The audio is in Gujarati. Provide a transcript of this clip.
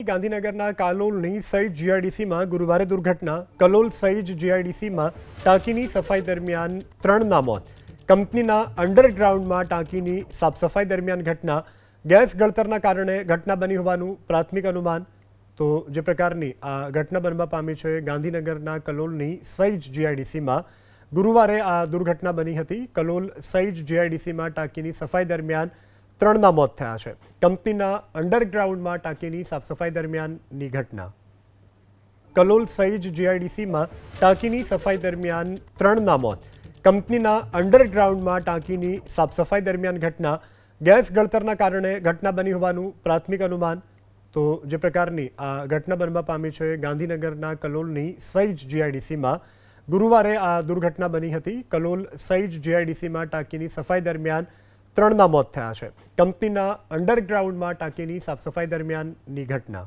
ગાંધીનગરના કાલોલની સઈજ જીઆઈડીસીમાં ગુરુવારે દુર્ઘટના. કલોલ સઈજ જીઆઈડીસીમાં ટાંકીની સફાઈ દરમિયાન 3ના મોત. કંપનીના અંડરગ્રાઉન્ડમાં ટાંકીની સાફસફાઈ દરમિયાન ઘટના. ગેસ ગળતરના કારણે ઘટના બની હોવાનું પ્રાથમિક અનુમાન. તો જે પ્રકારની આ ઘટના બનવા પામી છે ગાંધીનગરના કલોલની સઈજ જીઆઈડીસીમાં ગુરુવારે આ દુર્ઘટના બની હતી. કલોલ સઈજ જીઆઈડીસીમાં ટાંકીની સફાઈ દરમિયાન 3ના મોત થયા છે. કંપનીના અંડરગ્રાઉન્ડમાં ટાંકીની સાફસફાઈ દરમિયાનની ઘટના. કલોલ સઈજ જીઆઈડીસીમાં ટાંકીની સફાઈ દરમિયાન 3ના મોત. કંપનીના અંડરગ્રાઉન્ડમાં ટાંકીની સાફસફાઈ દરમિયાન ઘટના. ગેસ ગળતરના કારણે ઘટના બની હોવાનું પ્રાથમિક અનુમાન. તો જે પ્રકારની આ ઘટના બનવા પામી છે ગાંધીનગરના કલોલની સઈજ જીઆઈડીસીમાં ગુરુવારે આ દુર્ઘટના બની હતી. કલોલ સઈજ જીઆઈડીસીમાં ટાંકીની સફાઈ દરમિયાન 3ના મોત થયા છે. કંપનીના અંડરગ્રાઉન્ડમાં ટાંકીની સાફસફાઈ દરમિયાનની ઘટના.